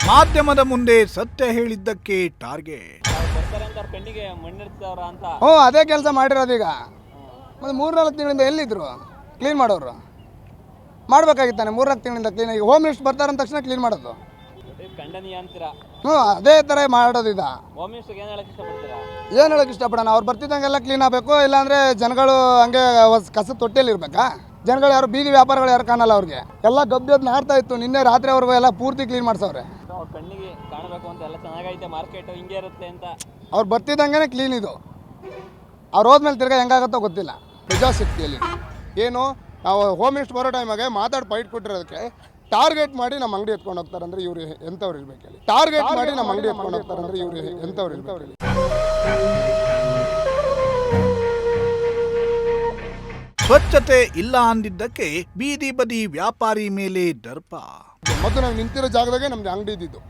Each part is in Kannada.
ಮಾಧ್ಯಮದ ಮುಂದೆ ಸತ್ಯ ಹೇಳಿದ್ದಕ್ಕೆ ಟಾರ್ಗೆಟ್. ಅದೇ ಕೆಲಸ ಮಾಡಿರೋದು. ಈಗ ಮತ್ತೆ 3-4 ತಿಂಗಳಿಂದ ಎಲ್ಲಿದ್ರು ಕ್ಲೀನ್ ಮಾಡೋರು? ಮಾಡ್ಬೇಕಾಗಿತ್ತಾನೆ 3-4 ತಿಂಗಳಿಂದ ಕ್ಲೀನ್ ಆಗಿ. ಹೋಮ್ ಮಿನಿಸ್ಟರ್ ಬರ್ತಾರೆ ಅಂದ ತಕ್ಷಣ ಕ್ಲೀನ್ ಮಾಡೋದು ಅದೇ ಥರ ಮಾಡೋದು. ಇದು ಏನು ಹೇಳಕ್ಕೆ ಇಷ್ಟಪಡೋಣ? ಅವ್ರು ಬರ್ತಿದ್ದಂಗೆಲ್ಲ ಕ್ಲೀನ್ ಆಗಬೇಕು, ಇಲ್ಲಾಂದರೆ ಜನಗಳು ಹಂಗೆ ಕಸದ ತೊಟ್ಟಿಯಲ್ಲಿ ಇರಬೇಕಾ? ಜನಗಳು ಯಾರು ಬೀದಿ ವ್ಯಾಪಾರಗಳು ಯಾರು ಕಾಣಲ್ಲ. ಅವ್ರಿಗೆ ಎಲ್ಲ ಗಬ್ಬೆದ್ದು ನಾಡ್ತಾ ಇತ್ತು. ನಿನ್ನೆ ರಾತ್ರಿವರೆಗೂ ಎಲ್ಲ ಪೂರ್ತಿ ಕ್ಲೀನ್ ಮಾಡ್ಸವ್ರೆ. ಅವ್ರು ಬರ್ತಿದ್ದಂಗೆ ಕ್ಲೀನ್ ಇದು. ಅವ್ರು ಹೋದ್ಮೇಲೆ ತಿರ್ಗಾ ಹೆಂಗಾಗುತ್ತೋ ಗೊತ್ತಿಲ್ಲ. ಪ್ರಜಾಶಕ್ತಿಯಲ್ಲಿ ಏನು ನಾವು ಹೋಮ್ ಮಿನಿಸ್ಟರ್ ಬರೋ ಟೈಮಾಗೆ ಮಾತಾಡಿ ಫೈಟ್ ಕೊಟ್ಟಿರೋದಕ್ಕೆ ಟಾರ್ಗೆಟ್ ಮಾಡಿ ನಮ್ಮ ಅಂಗಡಿ ಎತ್ಕೊಂಡು ಹೋಗ್ತಾರೆ ಅಂದರೆ ಇವ್ರು ಎಂಥವ್ರು ಇರ್ಬೇಕು ಹೇಳಿ? ಟಾರ್ಗೆಟ್ ಮಾಡಿ ನಮ್ಮ ಅಂಗಡಿ ಎತ್ಕೊಂಡು ಹೋಗ್ತಾರೆ ಅಂದರೆ ಇವ್ರು ಎಂಥವ್ರು ಇರ್ಬೇಕು ಹೇಳಿ? ಸ್ವಚ್ಛತೆ ಇಲ್ಲ ಅಂದಿದ್ದಕ್ಕೆ ಬೀದಿ ಬದಿ ವ್ಯಾಪಾರಿ ಮೇಲೆ ದರ್ಪ. ಮೊದಲು ನಾವು ನಿಂತಿರೋ ಜಾಗದಾಗೆ ನಮ್ದು ಅಂಗಡಿ ಇದ್ದಿದ್ದು.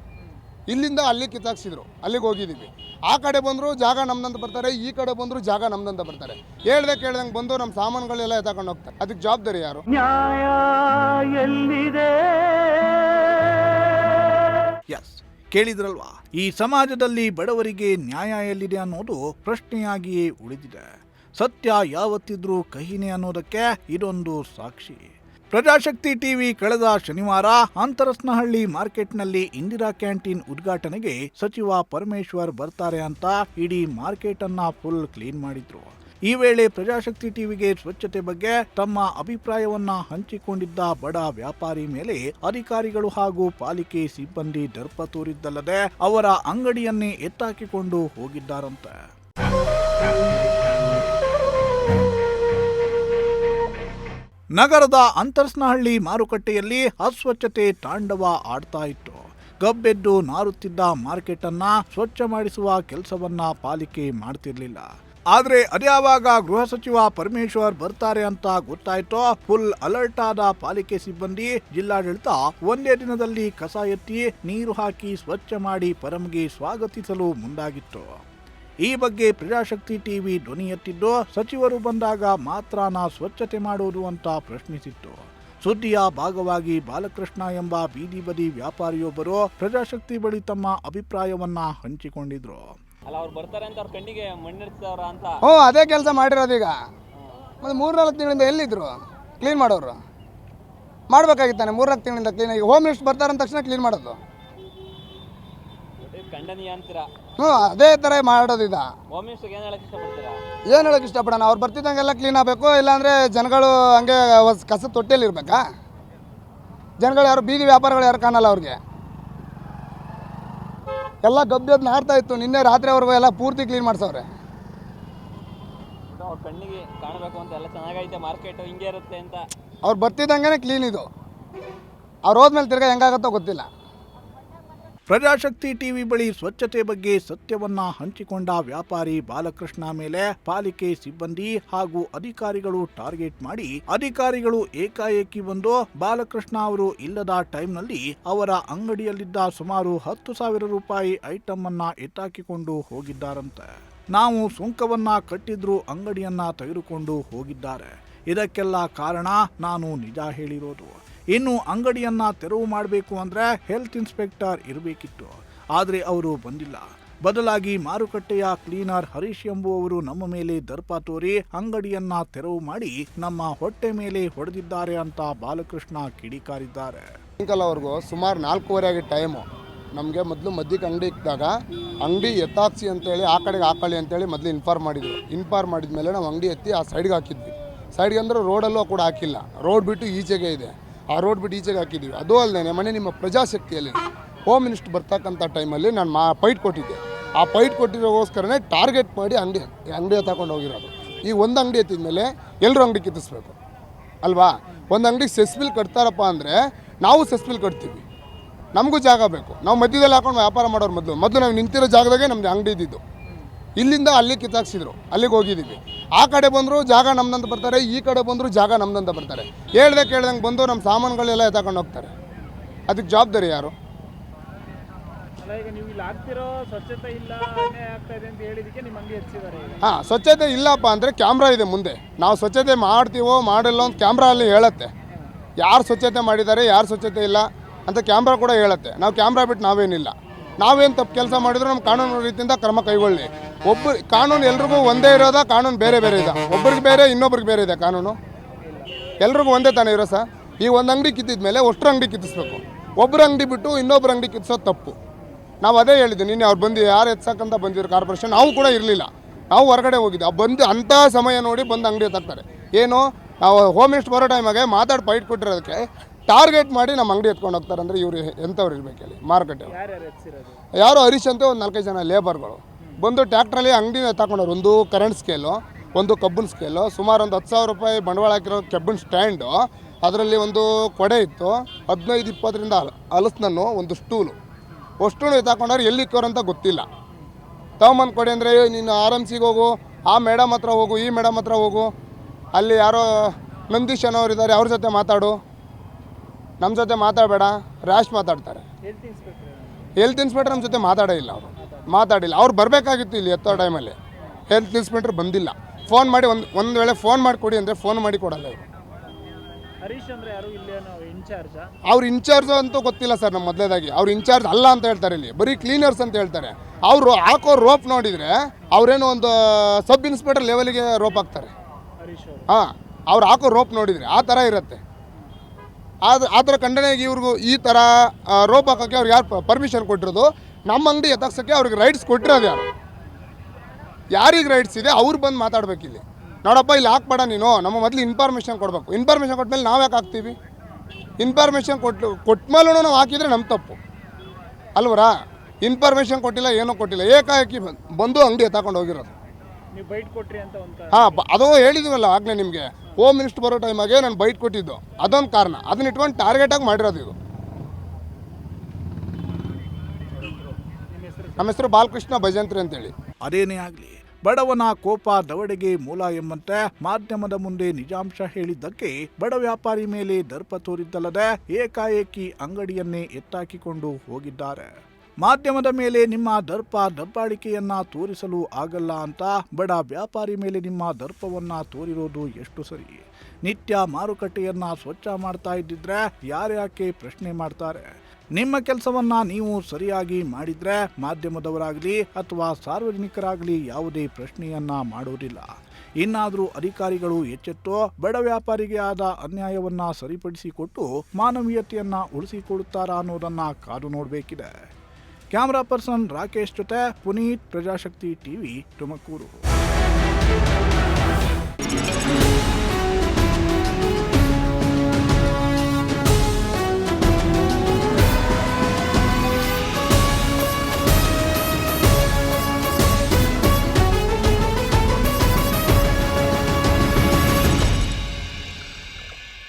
ಇಲ್ಲಿಂದ ಅಲ್ಲಿ ಕಿತ್ತಾಕ್ಸಿದ್ರು, ಅಲ್ಲಿಗೆ ಹೋಗಿದ್ದೀವಿ. ಆ ಕಡೆ ಬಂದರು ಜಾಗ ನಮ್ದಂತ ಬರ್ತಾರೆ, ಈ ಕಡೆ ಬಂದರು ಜಾಗ ನಮ್ದಂತ ಬರ್ತಾರೆ. ಕೇಳ್ದಂಗೆ ಬಂದು ನಮ್ಮ ಸಾಮಾನುಗಳೆಲ್ಲ ಎತ್ಕೊಂಡು ಹೋಗ್ತಾರೆ. ಅದಕ್ಕೆ ಜವಾಬ್ದಾರಿ ಯಾರು? ನ್ಯಾಯ ಎಲ್ಲಿದೆ? ಎಸ್, ಕೇಳಿದ್ರಲ್ವಾ? ಈ ಸಮಾಜದಲ್ಲಿ ಬಡವರಿಗೆ ನ್ಯಾಯ ಎಲ್ಲಿದೆ ಅನ್ನೋದು ಪ್ರಶ್ನೆಯಾಗಿಯೇ ಉಳಿದಿದೆ. ಸತ್ಯ ಯಾವತ್ತಿದ್ರೂ ಕಹಿನೇ ಅನ್ನೋದಕ್ಕೆ ಇದೊಂದು ಸಾಕ್ಷಿ. ಪ್ರಜಾಶಕ್ತಿ ಟಿವಿ ಕಳೆದ ಶನಿವಾರ ಅಂತರಸ್ನಹಳ್ಳಿ ಮಾರ್ಕೆಟ್ನಲ್ಲಿ ಇಂದಿರಾ ಕ್ಯಾಂಟೀನ್ ಉದ್ಘಾಟನೆಗೆ ಸಚಿವ ಪರಮೇಶ್ವರ್ ಬರ್ತಾರೆ ಅಂತ ಇಡೀ ಮಾರ್ಕೆಟ್ ಅನ್ನ ಫುಲ್ ಕ್ಲೀನ್ ಮಾಡಿದ್ರು. ಈ ವೇಳೆ ಪ್ರಜಾಶಕ್ತಿ ಟಿವಿಗೆ ಸ್ವಚ್ಛತೆ ಬಗ್ಗೆ ತಮ್ಮ ಅಭಿಪ್ರಾಯವನ್ನ ಹಂಚಿಕೊಂಡಿದ್ದ ಬಡ ವ್ಯಾಪಾರಿ ಮೇಲೆ ಅಧಿಕಾರಿಗಳು ಹಾಗೂ ಪಾಲಿಕೆ ಸಿಬ್ಬಂದಿ ದರ್ಪ ತೋರಿದ್ದಲ್ಲದೆ ಅವರ ಅಂಗಡಿಯನ್ನೇ ಎತ್ತಾಕಿಕೊಂಡು ಹೋಗಿದ್ದಾರಂತೆ. ನಗರದ ಅಂತರಸ್ನಹಳ್ಳಿ ಮಾರುಕಟ್ಟೆಯಲ್ಲಿ ಅಸ್ವಚ್ಛತೆ ತಾಂಡವ ಆಡ್ತಾ ಇತ್ತು. ಗಬ್ಬೆದ್ದು ನಾರುತ್ತಿದ್ದ ಮಾರ್ಕೆಟ್ ಅನ್ನ ಸ್ವಚ್ಛ ಮಾಡಿಸುವ ಕೆಲಸವನ್ನ ಪಾಲಿಕೆ ಮಾಡ್ತಿರ್ಲಿಲ್ಲ. ಆದ್ರೆ ಅದ್ಯಾವಾಗ ಗೃಹ ಸಚಿವ ಪರಮೇಶ್ವರ್ ಬರ್ತಾರೆ ಅಂತ ಗೊತ್ತಾಯ್ತೋ ಫುಲ್ ಅಲರ್ಟ್ ಆದ ಪಾಲಿಕೆ ಸಿಬ್ಬಂದಿ, ಜಿಲ್ಲಾಡಳಿತ ಒಂದೇ ದಿನದಲ್ಲಿ ಕಸ ಎತ್ತಿ ನೀರು ಹಾಕಿ ಸ್ವಚ್ಛ ಮಾಡಿ ಪರಮ್ಗೆ ಸ್ವಾಗತಿಸಲು ಮುಂದಾಗಿತ್ತು. ಈ ಬಗ್ಗೆ ಪ್ರಜಾಶಕ್ತಿ ಟಿವಿ ಧ್ವನಿ ಎತ್ತಿದ್ದು, ಸಚಿವರು ಬಂದಾಗ ಮಾತ್ರನಾ ಸ್ವಚ್ಛತೆ ಮಾಡೋದು ಅಂತ ಪ್ರಶ್ನಿಸಿತ್ತು. ಸುದ್ದಿಯ ಭಾಗವಾಗಿ ಬಾಲಕೃಷ್ಣ ಎಂಬ ಬೀದಿ ಬದಿ ವ್ಯಾಪಾರಿಯೊಬ್ಬರು ಪ್ರಜಾಶಕ್ತಿ ಬಳಿ ತಮ್ಮ ಅಭಿಪ್ರಾಯವನ್ನ ಹಂಚಿಕೊಂಡಿದ್ರು. ಅದೇ ಕೆಲಸ ಮಾಡಿರೋದು. ಈಗ ಮತ್ತೆ 3-4 ತಿಂಗಳಿಂದ ಎಲ್ಲಿದ್ರು ಕ್ಲೀನ್ ಮಾಡೋರು? ಮಾಡ್ಬೇಕಾಗಿತ್ತಾನೆ 3-4 ತಿಂಗಳಿಂದ ಕ್ಲೀನ್ ಆಗಿ. ಹೋಮ್ ಮಿನಿಸ್ಟರ್ ಬರ್ತಾರೆ ಅಂದ ತಕ್ಷಣ ಕ್ಲೀನ್ ಮಾಡೋದು ಅದೇ ಥರ ಮಾಡೋದು. ಇದು ಏನು ಹೇಳಕ್ಕೆ ಇಷ್ಟಪಡೋಣ? ಅವ್ರು ಬರ್ತಿದ್ದಂಗೆಲ್ಲ ಕ್ಲೀನ್ ಆಗಬೇಕು, ಇಲ್ಲಾಂದರೆ ಜನಗಳು ಹಂಗೆ ಕಸದ ತೊಟ್ಟಿಯಲ್ಲಿ ಇರಬೇಕಾ? ಜನಗಳು ಯಾರು ಬೀದಿ ವ್ಯಾಪಾರಗಳು ಯಾರು ಕಾಣಲ್ಲ. ಅವ್ರಿಗೆ ಎಲ್ಲ ಗಬ್ಬೆದ್ದು ನಾಡ್ತಾ ಇತ್ತು. ನಿನ್ನೆ ರಾತ್ರಿವರೆಗೂ ಎಲ್ಲ ಪೂರ್ತಿ ಕ್ಲೀನ್ ಮಾಡ್ಸವ್ರೆ. ಅವ್ರು ಬರ್ತಿದ್ದಂಗೆ ಕ್ಲೀನ್ ಇದು. ಅವ್ರು ಹೋದ್ಮೇಲೆ ತಿರ್ಗಾ ಹೆಂಗಾಗುತ್ತೋ ಗೊತ್ತಿಲ್ಲ. ಪ್ರಜಾಶಕ್ತಿ ಟಿವಿ ಬಳಿ ಸ್ವಚ್ಛತೆ ಬಗ್ಗೆ ಸತ್ಯವನ್ನ ಹಂಚಿಕೊಂಡ ವ್ಯಾಪಾರಿ ಬಾಲಕೃಷ್ಣ ಮೇಲೆ ಪಾಲಿಕೆ ಸಿಬ್ಬಂದಿ ಹಾಗೂ ಅಧಿಕಾರಿಗಳು ಟಾರ್ಗೆಟ್ ಮಾಡಿ, ಅಧಿಕಾರಿಗಳು ಏಕಾಏಕಿ ಬಂದು ಬಾಲಕೃಷ್ಣ ಅವರು ಇಲ್ಲದ ಟೈಮ್ನಲ್ಲಿ ಅವರ ಅಂಗಡಿಯಲ್ಲಿದ್ದ ಸುಮಾರು 10,000 ರೂಪಾಯಿ ಐಟಮ್ ಅನ್ನ ಎತ್ತಾಕಿಕೊಂಡು ಹೋಗಿದ್ದಾರಂತೆ. ನಾವು ಸುಂಕವನ್ನ ಕಟ್ಟಿದ್ರು ಅಂಗಡಿಯನ್ನ ತೆಗೆದುಕೊಂಡು ಹೋಗಿದ್ದಾರೆ. ಇದಕ್ಕೆಲ್ಲ ಕಾರಣ ನಾನು ನಿಜ ಹೇಳಿರೋದು. ಇನ್ನು ಅಂಗಡಿಯನ್ನ ತೆರವು ಮಾಡಬೇಕು ಅಂದ್ರೆ ಹೆಲ್ತ್ ಇನ್ಸ್ಪೆಕ್ಟರ್ ಇರಬೇಕಿತ್ತು. ಆದರೆ ಅವರು ಬಂದಿಲ್ಲ. ಬದಲಾಗಿ ಮಾರುಕಟ್ಟೆಯ ಕ್ಲೀನರ್ ಹರೀಶ್ ಎಂಬುವವರು ನಮ್ಮ ಮೇಲೆ ದರ್ಪ ತೋರಿ ಅಂಗಡಿಯನ್ನ ತೆರವು ಮಾಡಿ ನಮ್ಮ ಹೊಟ್ಟೆ ಮೇಲೆ ಹೊಡೆದಿದ್ದಾರೆ ಅಂತ ಬಾಲಕೃಷ್ಣ ಕಿಡಿಕಾರಿದ್ದಾರೆ. ಸಾಯಂಕಾಲವರೆಗೂ ಸುಮಾರು 4:15 ಆಗಿ ಟೈಮು. ನಮಗೆ ಮೊದಲು ಮಧ್ಯಕ್ಕೆ ಅಂಗಡಿ ಇಕ್ಕಿದಾಗ ಅಂಗಡಿ ಎತ್ತಾಕ್ಸಿ ಅಂತೇಳಿ ಆ ಕಡೆಗೆ ಹಾಕೊಳ್ಳಿ ಅಂತೇಳಿ ಮೊದಲು ಇನ್ಫಾರ್ಮ್ ಮಾಡಿದ್ರು. ಇನ್ಫಾರ್ಮ್ ಮಾಡಿದ್ಮೇಲೆ ನಾವು ಅಂಗಡಿ ಎತ್ತಿ ಆ ಸೈಡ್ಗೆ ಹಾಕಿದ್ವಿ. ಸೈಡ್ಗೆ ಅಂದ್ರೆ ರೋಡಲ್ಲೂ ಕೂಡ ಹಾಕಿಲ್ಲ, ರೋಡ್ ಬಿಟ್ಟು ಈಚೆಗೆ ಇದೆ. ಆ ರೋಡ್ ಬಿಟ್ಟು ಈಚೆಗೆ ಹಾಕಿದ್ದೀವಿ. ಅದು ಅಲ್ಲದೆ ಮನೆ ನಿಮ್ಮ ಪ್ರಜಾಶಕ್ತಿಯಲ್ಲಿ ಹೋಮ್ ಮಿನಿಸ್ಟರ್ ಬರ್ತಕ್ಕಂಥ ಟೈಮಲ್ಲಿ ನಾನು ಫೈಟ್ ಕೊಟ್ಟಿದ್ದೆ. ಆ ಫೈಟ್ ಕೊಟ್ಟಿರೋಗೋಸ್ಕರನೇ ಟಾರ್ಗೆಟ್ ಮಾಡಿ ಅಂಗಡಿ ತಗೊಂಡು ಹೋಗಿರೋದು. ಈ ಒಂದು ಅಂಗಡಿ ಎತ್ತಿದ್ಮೇಲೆ ಎಲ್ಲರೂ ಅಂಗಡಿ ಕಿತ್ತಿಸ್ಬೇಕು ಅಲ್ವಾ? ಒಂದು ಅಂಗಡಿಗೆ ಸೆಸ್ ಬಿಲ್ ಕಟ್ತಾರಪ್ಪ ಅಂದರೆ ನಾವು ಸೆಸ್ ಬಿಲ್ ಕಟ್ತೀವಿ. ನಮಗೂ ಜಾಗ ಬೇಕು. ನಾವು ಮಧ್ಯದಲ್ಲಿ ಹಾಕೊಂಡು ವ್ಯಾಪಾರ ಮಾಡೋರು. ಮೊದಲು ನಾವು ನಿಂತಿರೋ ಜಾಗದಾಗೆ ನಮ್ದು ಅಂಗಡಿ ಇದ್ದಿದ್ದು. ಇಲ್ಲಿಂದ ಅಲ್ಲಿ ಕಿತ್ತಾಕ್ಸಿದ್ರು, ಅಲ್ಲಿಗೆ ಹೋಗಿದ್ದೀವಿ. ಆ ಕಡೆ ಬಂದರು ಜಾಗ ನಮ್ದಂತ ಬರ್ತಾರೆ, ಈ ಕಡೆ ಬಂದರು ಜಾಗ ನಮ್ದಂತ ಬರ್ತಾರೆ. ಕೇಳ್ದಂಗೆ ಬಂದು ನಮ್ಮ ಸಾಮಾನುಗಳೆಲ್ಲ ಎತ್ಕೊಂಡು ಹೋಗ್ತಾರೆ. ಅದಕ್ಕೆ ಜವಾಬ್ದಾರಿ ಯಾರು? ಸ್ವಚ್ಛತೆ ಇಲ್ಲಪ್ಪ ಅಂದರೆ ಕ್ಯಾಮ್ರಾ ಇದೆ ಮುಂದೆ. ನಾವು ಸ್ವಚ್ಛತೆ ಮಾಡ್ತೀವೋ ಮಾಡಿಲ್ಲ ಅಂತ ಕ್ಯಾಮ್ರಾ ಅಲ್ಲಿ ಹೇಳುತ್ತೆ. ಯಾರು ಸ್ವಚ್ಛತೆ ಮಾಡಿದ್ದಾರೆ, ಯಾರು ಸ್ವಚ್ಛತೆ ಇಲ್ಲ ಅಂತ ಕ್ಯಾಮ್ರಾ ಕೂಡ ಹೇಳುತ್ತೆ. ನಾವು ಕ್ಯಾಮ್ರಾ ಬಿಟ್ಟು ನಾವೇನಿಲ್ಲ, ನಾವೇನು ತಪ್ಪು ಕೆಲಸ ಮಾಡಿದ್ರು ನಮ್ಮ ಕಾನೂನು ರೀತಿಯಿಂದ ಕ್ರಮ ಕೈಗೊಳ್ಳಿ. ಕಾನೂನು ಎಲ್ರಿಗೂ ಒಂದೇ ಇರೋದಾ, ಕಾನೂನು ಬೇರೆ ಬೇರೆ ಇದೆ? ಒಬ್ರಿಗೆ ಬೇರೆ ಇನ್ನೊಬ್ರಿಗೆ ಬೇರೆ ಇದೆ ಕಾನೂನು? ಎಲ್ರಿಗೂ ಒಂದೇ ತಾನೇ ಇರೋ ಸರ್? ಈ ಒಂದು ಅಂಗಡಿ ಕಿತ್ತಿದ ಮೇಲೆ ಅಷ್ಟರ ಅಂಗಡಿ ಕಿತ್ತಿಸ್ಬೇಕು. ಒಬ್ಬರ ಅಂಗಡಿ ಬಿಟ್ಟು ಇನ್ನೊಬ್ಬರ ಅಂಗಡಿ ಕಿತ್ತಿಸೋದು ತಪ್ಪು. ನಾವು ಅದೇ ಹೇಳಿದ್ದೆ ನಿನ್ನೆ. ಅವ್ರು ಬಂದು ಯಾರು ಎತ್ಸಕ್ಕಂತ ಬಂದಿದ್ರು ಕಾರ್ಪೊರೇಷನ್, ನಾವು ಕೂಡ ಇರಲಿಲ್ಲ, ನಾವು ಹೊರಗಡೆ ಹೋಗಿದ್ದೆ. ಬಂದು ಅಂಥ ಸಮಯ ನೋಡಿ ಬಂದು ಅಂಗಡಿ ಎತ್ತಾಕ್ತಾರೆ. ಏನು ನಾವು ಹೋಮ್ ಮಿನಿಸ್ಟರ್ ಬರೋ ಟೈಮಾಗೆ ಮಾತಾಡಿ ಫೈಟ್ ಕೊಟ್ಟಿರೋದಕ್ಕೆ ಟಾರ್ಗೆಟ್ ಮಾಡಿ ನಮ್ಮ ಅಂಗಡಿ ಎತ್ಕೊಂಡು ಹೋಗ್ತಾರೆ ಅಂದರೆ ಇವರು ಎಂಥವ್ರು ಇರಬೇಕು ಹೇಳಿ? ಮಾರ್ಕೆಟ್ ಯಾರೋ ಹರೀಶ್ ಅಂತ ಒಂದು 4-5 ಜನ ಲೇಬರ್ಗಳು ಬಂದು ಟ್ಯಾಕ್ಟ್ರಲ್ಲಿ ಅಂಗಡಿನ ಎತ್ತಾಕೊಂಡವ್ರು. ಒಂದು ಕರೆಂಟ್ ಸ್ಕೇಲು, ಒಂದು ಕಬ್ಬಿನ ಸ್ಕೇಲು, ಸುಮಾರು ಒಂದು 10,000 ರೂಪಾಯಿ ಬಂಡವಾಳ ಹಾಕಿರೋ ಕಬ್ಬಿನ ಸ್ಟ್ಯಾಂಡು, ಅದರಲ್ಲಿ ಒಂದು ಕೊಡೆ ಇತ್ತು, 15-20ರಿಂದ ಹಲಸಿನಣ್ಣು, ಒಂದು ಸ್ಟೂಲು, ಅಷ್ಟೂ ಎತ್ತಾಕೊಂಡವ್ರು. ಎಲ್ಲಿ ಇಕ್ಕೋರಂತ ಗೊತ್ತಿಲ್ಲ. ತಗೊಂಬಂದು ಕೊಡಿ ಅಂದರೆ ನೀನು RMCಗೆ ಹೋಗು, ಆ ಮೇಡಮ್ ಹತ್ರ ಹೋಗು, ಈ ಮೇಡಮ್ ಹತ್ರ ಹೋಗು, ಅಲ್ಲಿ ಯಾರೋ ನಂದೀಶ್ ಅನ್ನೋರು ಇದ್ದಾರೆ, ಅವ್ರ ಜೊತೆ ಮಾತಾಡು, ನಮ್ಮ ಜೊತೆ ಮಾತಾಡಬೇಡ, ರ್ಯಾಶ್ ಮಾತಾಡ್ತಾರೆ. ಹೆಲ್ತ್ ಇನ್ಸ್ಪೆಕ್ಟರ್ ನಮ್ಮ ಜೊತೆ ಮಾತಾಡಿಲ್ಲ. ಅವ್ರು ಬರಬೇಕಾಗಿತ್ತು ಇಲ್ಲಿ ಎತ್ತೋ ಟೈಮಲ್ಲಿ. ಹೆಲ್ತ್ ಇನ್ಸ್ಪೆಕ್ಟರ್ ಬಂದಿಲ್ಲ. ಫೋನ್ ಮಾಡಿ ಒಂದು ವೇಳೆ ಫೋನ್ ಮಾಡಿ ಕೊಡಿ ಅಂದರೆ ಫೋನ್ ಮಾಡಿ ಕೊಡಲ್ಲ ಇವರು. ಅವ್ರು ಇನ್ಚಾರ್ಜ್ ಅಂತೂ ಗೊತ್ತಿಲ್ಲ ಸರ್. ನಮ್ಮ ಮೊದಲೇದಾಗಿ ಅವ್ರು ಇನ್ಚಾರ್ಜ್ ಅಲ್ಲ ಅಂತ ಹೇಳ್ತಾರೆ, ಇಲ್ಲಿ ಬರೀ ಕ್ಲೀನರ್ಸ್ ಅಂತ ಹೇಳ್ತಾರೆ. ಅವರು ಹಾಕೋ ರೋಪ್ ನೋಡಿದರೆ ಅವರೇನೋ ಒಂದು ಸಬ್ ಇನ್ಸ್ಪೆಕ್ಟರ್ ಲೆವೆಲ್ಗೆ ರೋಪ್ ಹಾಕ್ತಾರೆ. ಹಾಂ, ಅವ್ರು ಹಾಕೋ ರೋಪ್ ನೋಡಿದರೆ ಆ ಥರ ಇರುತ್ತೆ. ಆ ಥರ ಖಂಡನೆಗೆ ಇವ್ರಿಗೂ ಈ ಥರ ರೋಪ್ ಹಾಕೋಕ್ಕೆ ಅವ್ರಿಗೆ ಯಾರು ಪರ್ಮಿಷನ್ ಕೊಟ್ಟಿರೋದು? ನಮ್ಮ ಅಂಗಡಿ ಎತ್ತಾಕ್ಸೋಕ್ಕೆ ಅವ್ರಿಗೆ ರೈಟ್ಸ್ ಕೊಟ್ಟಿರೋದು ಯಾರು? ಯಾರಿಗೆ ರೈಟ್ಸ್ ಇದೆ ಅವ್ರು ಬಂದು ಮಾತಾಡ್ಬೇಕಿಲ್ಲಿ. ನೋಡಪ್ಪ ಇಲ್ಲಿ ಹಾಕ್ಬೇಡ ನೀನು, ನಮ್ಮ ಮೊದಲು ಇನ್ಫಾರ್ಮೇಷನ್ ಕೊಡಬೇಕು. ಇನ್ಫಾರ್ಮೇಷನ್ ಕೊಟ್ಮೇಲೆ ನಾವು ಯಾಕೆ ಹಾಕ್ತೀವಿ? ಇನ್ಫಾರ್ಮೇಷನ್ ಕೊಟ್ಮೇಲೂ ನಾವು ಹಾಕಿದರೆ ನಮ್ಮ ತಪ್ಪು ಅಲ್ವರಾ? ಇನ್ಫಾರ್ಮೇಷನ್ ಕೊಟ್ಟಿಲ್ಲ, ಏನೂ ಕೊಟ್ಟಿಲ್ಲ, ಏಕಾಏಕಿ ಬಂದು ಅಂಗಡಿ ಎತ್ತಾಕೊಂಡು ಹೋಗಿರೋದು. ಹಾಂ, ಅದು ಹೇಳಿದ್ವಲ್ಲ ಆಗಲೇ ನಿಮಗೆ. ಹೋಮ್ ಮಿನಿಸ್ಟರ್ ಬರೋ ಟೈಮಾಗೆ ನಾನು ಬೈಟ್ ಕೊಟ್ಟಿದ್ದು ಅದೊಂದು ಕಾರಣ. ಅದನ್ನ ಇಟ್ಕೊಂಡು ಟಾರ್ಗೆಟಾಗಿ ಮಾಡಿರೋದು ಇದು. ನಮ್ಮ ಹೆಸರು ಬಾಲಕೃಷ್ಣ ಭಜಂತ್ರಿ ಅಂತೇಳಿ. ಅದೇನೇ ಆಗಲಿ, ಬಡವನ ಕೋಪ ದವಡೆಗೆ ಮೂಲ ಎಂಬಂತೆ ಮಾಧ್ಯಮದ ಮುಂದೆ ನಿಜಾಂಶ ಹೇಳಿದ್ದಕ್ಕೆ ಬಡ ವ್ಯಾಪಾರಿ ಮೇಲೆ ದರ್ಪ ತೋರಿದ್ದಲ್ಲದೆ ಏಕಾಏಕಿ ಅಂಗಡಿಯನ್ನೇ ಎತ್ತಾಕಿಕೊಂಡು ಹೋಗಿದ್ದಾರೆ. ಮಾಧ್ಯಮದ ಮೇಲೆ ನಿಮ್ಮ ದರ್ಪ ದಬ್ಬಾಳಿಕೆಯನ್ನ ತೋರಿಸಲು ಆಗಲ್ಲ ಅಂತ ಬಡ ವ್ಯಾಪಾರಿ ಮೇಲೆ ನಿಮ್ಮ ದರ್ಪವನ್ನ ತೋರಿರೋದು ಎಷ್ಟು ಸರಿ? ನಿತ್ಯ ಮಾರುಕಟ್ಟೆಯನ್ನ ಸ್ವಚ್ಛ ಮಾಡ್ತಾ ಇದ್ದಿದ್ರೆ ಯಾರ್ಯಾಕೆ ಪ್ರಶ್ನೆ ಮಾಡ್ತಾರೆ? ನಿಮ್ಮ ಕೆಲಸವನ್ನ ನೀವು ಸರಿಯಾಗಿ ಮಾಡಿದ್ರೆ ಮಾಧ್ಯಮದವರಾಗಲಿ ಅಥವಾ ಸಾರ್ವಜನಿಕರಾಗಲಿ ಯಾವುದೇ ಪ್ರಶ್ನೆಯನ್ನ ಮಾಡೋದಿಲ್ಲ. ಇನ್ನಾದರೂ ಅಧಿಕಾರಿಗಳು ಎಚ್ಚೆತ್ತು ಬಡ ವ್ಯಾಪಾರಿಗೆ ಆದ ಅನ್ಯಾಯವನ್ನ ಸರಿಪಡಿಸಿಕೊಟ್ಟು ಮಾನವೀಯತೆಯನ್ನ ಉಳಿಸಿಕೊಡುತ್ತಾರಾ ಅನ್ನೋದನ್ನ ಕಾದು ನೋಡಬೇಕಿದೆ. ಕ್ಯಾಮರಾ ಪರ್ಸನ್ ರಾಕೇಶ್ ಜೊತೆ ಪುನೀತ್, ಪ್ರಜಾಶಕ್ತಿ ಟಿವಿ, ತುಮಕೂರು.